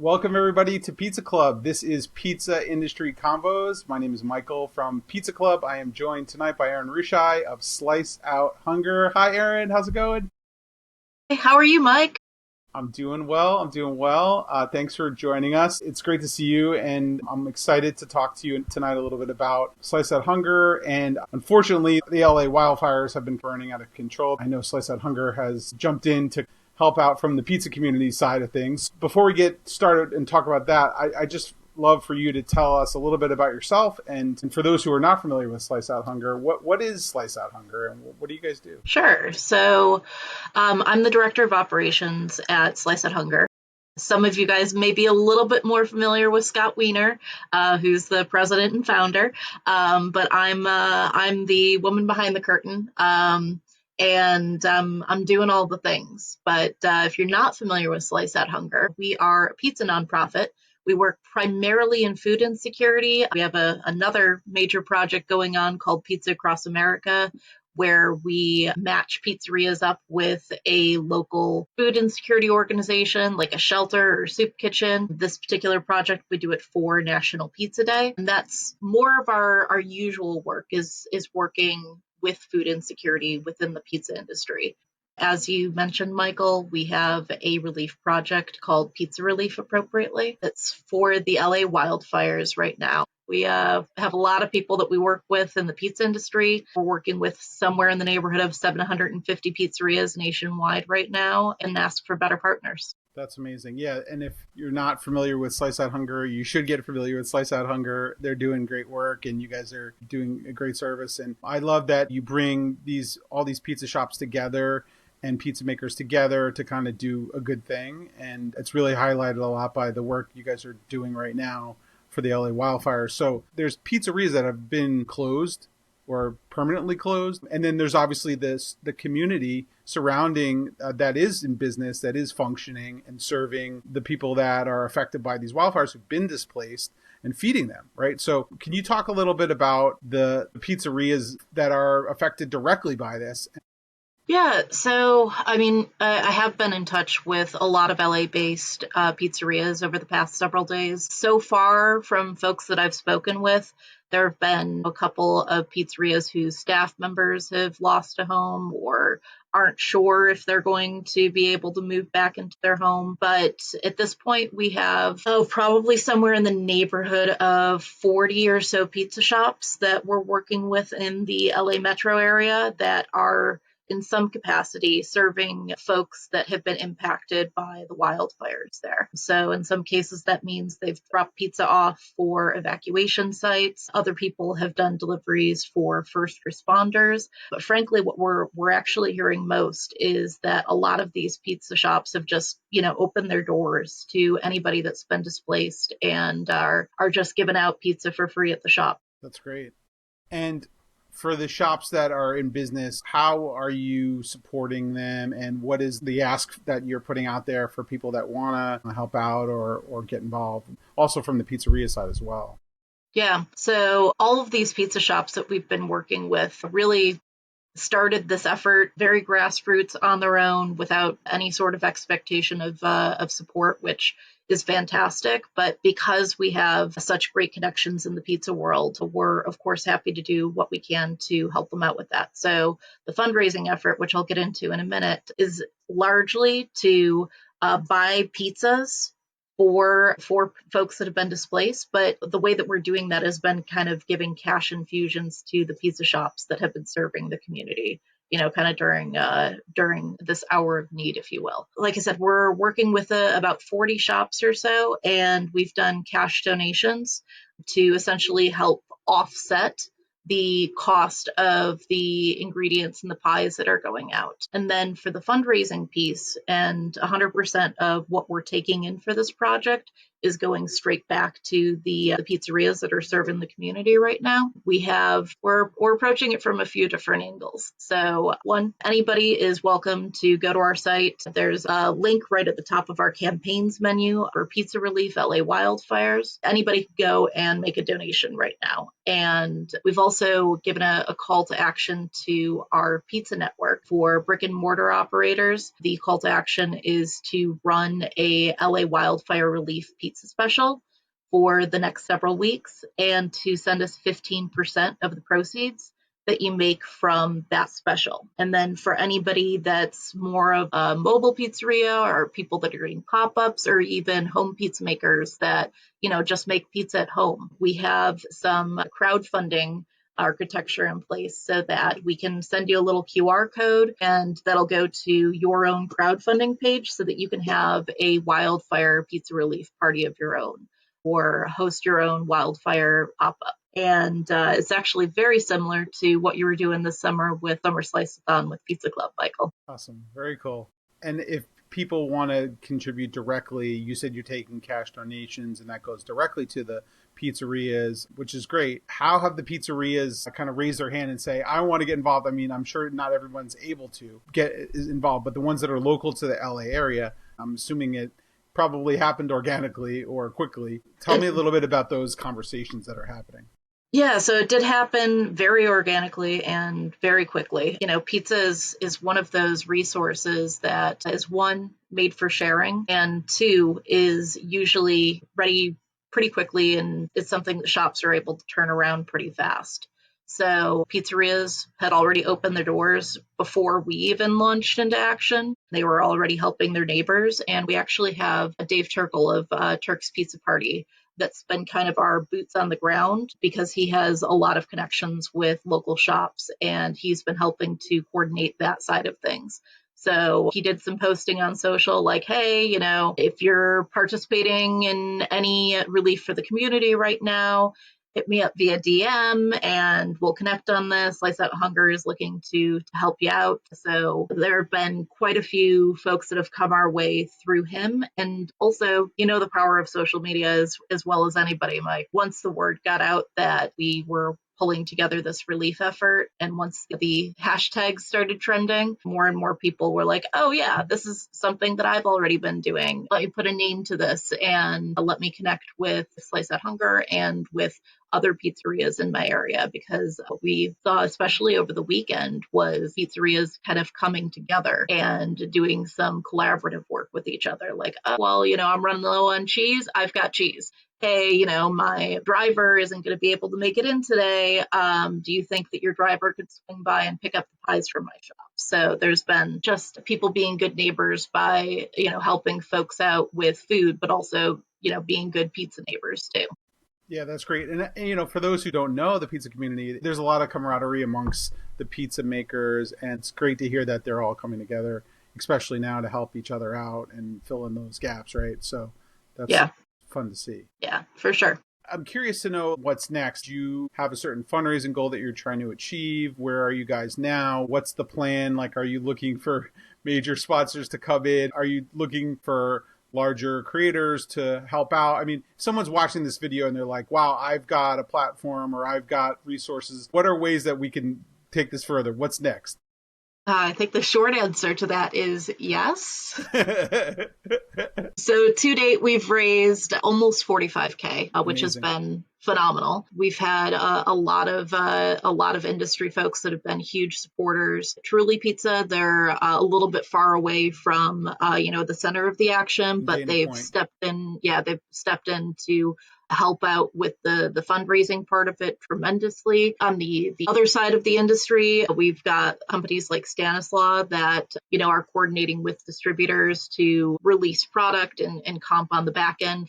Welcome everybody to Pizza Club. This is Pizza Industry Convos. My name is Michael from Pizza Club. I am joined tonight by Erin Ruszaj of Slice Out Hunger. Hi Erin, how's it going? Hey, how are you, Mike? I'm doing well. Thanks for joining us. It's great to see you, and I'm excited to talk to you tonight a little bit about Slice Out Hunger. And unfortunately, the LA wildfires have been burning out of control. I know Slice Out Hunger has jumped in to help out from the pizza community side of things. Before we get started and talk about that, I just love for you to tell us a little bit about yourself. And for those who are not familiar with Slice Out Hunger, what is Slice Out Hunger and what do you guys do? Sure. I'm the director of operations at Slice Out Hunger. Some of you guys may be a little bit more familiar with Scott Wiener, who's the president and founder. But I'm the woman behind the curtain. I'm doing all the things. But if you're not familiar with Slice Out Hunger, we are a pizza nonprofit. We work primarily in food insecurity. We have another major project going on called Pizza Across America, where we match pizzerias up with a local food insecurity organization like a shelter or soup kitchen. This particular project, we do it for National Pizza Day. And that's more of our usual work is working with food insecurity within the pizza industry. As you mentioned, Michael, we have a relief project called Pizza Relief Appropriately. That's for the LA wildfires right now. We have a lot of people that we work with in the pizza industry. We're working with somewhere in the neighborhood of 750 pizzerias nationwide right now and ask for better partners. That's amazing. Yeah, and if you're not familiar with Slice Out Hunger, you should get familiar with Slice Out Hunger. They're doing great work and you guys are doing a great service. And I love that you bring all these pizza shops together and pizza makers together to kind of do a good thing. And it's really highlighted a lot by the work you guys are doing right now for the LA wildfires. So there's pizzerias that have been closed or permanently closed. And then there's obviously the community surrounding that is in business, that is functioning and serving the people that are affected by these wildfires who've been displaced and feeding them, right? So can you talk a little bit about the pizzerias that are affected directly by this? Yeah, I have been in touch with a lot of LA-based pizzerias over the past several days. So far, from folks that I've spoken with, there have been a couple of pizzerias whose staff members have lost a home or aren't sure if they're going to be able to move back into their home. But at this point, we have probably somewhere in the neighborhood of 40 or so pizza shops that we're working with in the LA metro area that are in some capacity serving folks that have been impacted by the wildfires there. So in some cases, that means they've dropped pizza off for evacuation sites. Other people have done deliveries for first responders. But frankly, what we're actually hearing most is that a lot of these pizza shops have just, opened their doors to anybody that's been displaced and are just giving out pizza for free at the shop. That's great. And for the shops that are in business, how are you supporting them and what is the ask that you're putting out there for people that want to help out or get involved? Also from the pizzeria side as well. Yeah, so all of these pizza shops that we've been working with really started this effort very grassroots on their own without any sort of expectation of support, which is fantastic. But because we have such great connections in the pizza world, we're of course happy to do what we can to help them out with that. So the fundraising effort, which I'll get into in a minute, is largely to buy pizzas for folks that have been displaced. But the way that we're doing that has been kind of giving cash infusions to the pizza shops that have been serving the community, kind of during this hour of need, if you will. Like I said, we're working with about 40 shops or so, and we've done cash donations to essentially help offset the cost of the ingredients and the pies that are going out. And then for the fundraising piece, and 100% of what we're taking in for this project is going straight back to the pizzerias that are serving the community right now. We're approaching it from a few different angles. So one, anybody is welcome to go to our site. There's a link right at the top of our campaigns menu for Pizza Relief LA Wildfires. Anybody can go and make a donation right now. And we've also given a call to action to our pizza network for brick and mortar operators. The call to action is to run a LA wildfire relief pizza special for the next several weeks and to send us 15% of the proceeds that you make from that special. And then for anybody that's more of a mobile pizzeria or people that are doing pop-ups or even home pizza makers that, just make pizza at home, we have some crowdfunding architecture in place so that we can send you a little QR code and that'll go to your own crowdfunding page so that you can have a wildfire pizza relief party of your own or host your own wildfire pop-up. And it's actually very similar to what you were doing this summer with Summer Slice-a-thon with Pizza Club, Michael. Awesome. Very cool. And if people want to contribute directly, you said you're taking cash donations and that goes directly to the pizzerias, which is great. How have the pizzerias kind of raised their hand and say, I want to get involved? I mean, I'm sure not everyone's able to get involved, but the ones that are local to the LA area, I'm assuming it probably happened organically or quickly. Tell me a little bit about those conversations that are happening. Yeah, so it did happen very organically and very quickly. Pizza is one of those resources that is one, made for sharing, and two, is usually ready pretty quickly, and it's something that shops are able to turn around pretty fast. So pizzerias had already opened their doors before we even launched into action. They were already helping their neighbors, and we actually have a Dave Turkle of Turk's Pizza Party that's been kind of our boots on the ground because he has a lot of connections with local shops and he's been helping to coordinate that side of things. So he did some posting on social like, hey, if you're participating in any relief for the community right now, hit me up via DM and we'll connect on this. Slice Out Hunger is looking to help you out. So there have been quite a few folks that have come our way through him. And also, the power of social media as well as anybody, Mike. Once the word got out that we were pulling together this relief effort, and once the hashtags started trending, more and more people were like, oh yeah, this is something that I've already been doing. Let me put a name to this and let me connect with Slice Out Hunger and with other pizzerias in my area, because what we saw, especially over the weekend, was pizzerias kind of coming together and doing some collaborative work with each other. Like, oh, well, I'm running low on cheese. I've got cheese. Hey, my driver isn't going to be able to make it in today. Do you think that your driver could swing by and pick up the pies from my shop? So there's been just people being good neighbors by, helping folks out with food, but also, being good pizza neighbors too. Yeah, that's great. And for those who don't know the pizza community, there's a lot of camaraderie amongst the pizza makers, and it's great to hear that they're all coming together, especially now to help each other out and fill in those gaps, right? So that's fun to see. Yeah, for sure. I'm curious to know what's next. Do you have a certain fundraising goal that you're trying to achieve? Where are you guys now? What's the plan? Like, are you looking for major sponsors to come in? Are you looking for larger creators to help out? I mean, if someone's watching this video and they're like, wow, I've got a platform or I've got resources. What are ways that we can take this further? What's next? I think the short answer to that is yes. So to date, we've raised almost 45K, which has been phenomenal. We've had a lot of industry folks that have been huge supporters. Truly Pizza, they're a little bit far away from the center of the action, but they've stepped in. Yeah, they've stepped in to help out with the fundraising part of it tremendously. On the other side of the industry, we've got companies like Stanislaw that, are coordinating with distributors to release product and comp on the back end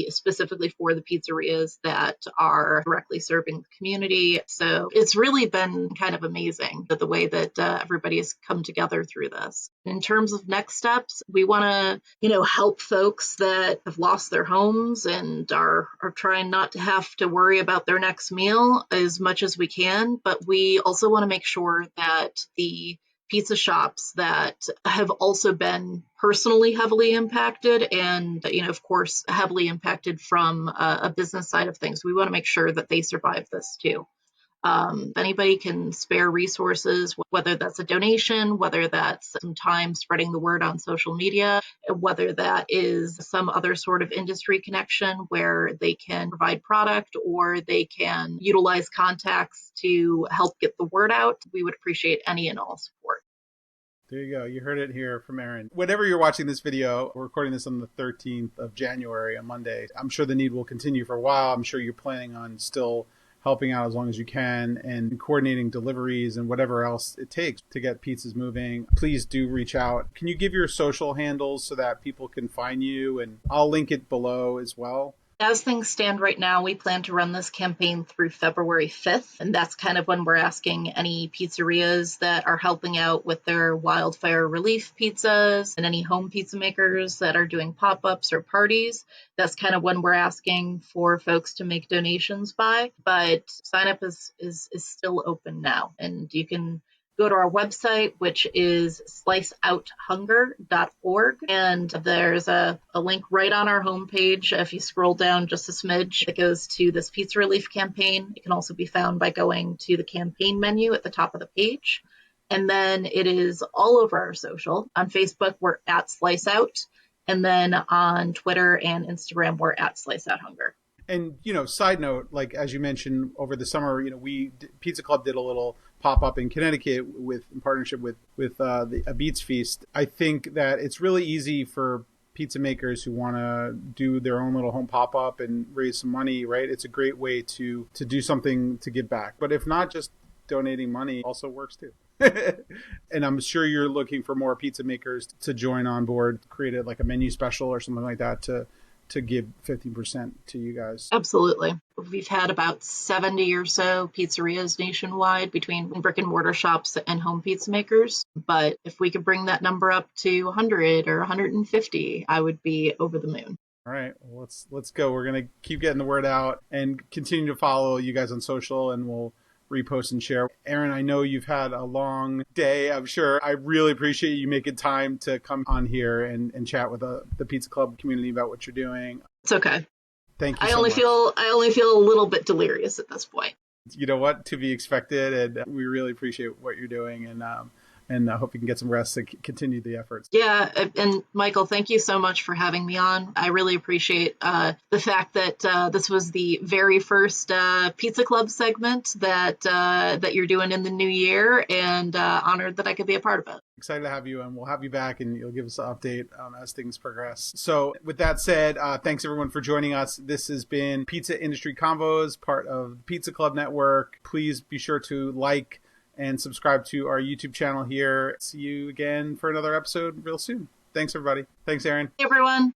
specifically for the pizzerias that are directly serving the community. So it's really been kind of amazing the way that everybody has come together through this. In terms of next steps, we want to, help folks that have lost their homes and are trying not to have to worry about their next meal as much as we can. But we also want to make sure that the pizza shops that have also been personally heavily impacted and, of course, heavily impacted from a business side of things. We want to make sure that they survive this too. If anybody can spare resources, whether that's a donation, whether that's some time spreading the word on social media, whether that is some other sort of industry connection where they can provide product or they can utilize contacts to help get the word out, we would appreciate any and all support. There you go. You heard it here from Erin. Whenever you're watching this video, we're recording this on the 13th of January, on Monday. I'm sure the need will continue for a while. I'm sure you're planning on still helping out as long as you can and coordinating deliveries and whatever else it takes to get pizzas moving. Please do reach out. Can you give your social handles so that people can find you? And I'll link it below as well. As things stand right now, we plan to run this campaign through February 5th, and that's kind of when we're asking any pizzerias that are helping out with their wildfire relief pizzas and any home pizza makers that are doing pop-ups or parties. That's kind of when we're asking for folks to make donations by, but sign up is still open now, and you can go to our website, which is sliceouthunger.org. And there's a link right on our homepage. If you scroll down just a smidge, it goes to this pizza relief campaign. It can also be found by going to the campaign menu at the top of the page. And then it is all over our social. On Facebook, we're at SliceOut. And then on Twitter and Instagram, we're at SliceOutHunger. And, side note, like, as you mentioned, over the summer, Pizza Club did a little pop-up in Connecticut in partnership with a Beats Feast. I think that it's really easy for pizza makers who want to do their own little home pop-up and raise some money, right? It's a great way to do something to give back. But if not, just donating money also works too. And I'm sure you're looking for more pizza makers to join on board, create like a menu special or something like that to give 15% to you guys. Absolutely. We've had about 70 or so pizzerias nationwide between brick and mortar shops and home pizza makers. But if we could bring that number up to 100 or 150, I would be over the moon. All right, well, let's go. We're going to keep getting the word out and continue to follow you guys on social, and we'll repost and share. Erin, I know you've had a long day, I'm sure. I really appreciate you making time to come on here and chat with the Pizza Club community about what you're doing. It's okay. Thank you I only feel a little bit delirious at this point. You know what? To be expected, and we really appreciate what you're doing, and I hope you can get some rest to continue the efforts. Yeah, and Michael, thank you so much for having me on. I really appreciate the fact that this was the very first Pizza Club segment that you're doing in the new year, and honored that I could be a part of it. Excited to have you, and we'll have you back, and you'll give us an update as things progress. So with that said, thanks everyone for joining us. This has been Pizza Industry Convos, part of the Pizza Club Network. Please be sure to like and subscribe to our YouTube channel here. See you again for another episode real soon. Thanks, everybody. Thanks, Erin. Hey, everyone.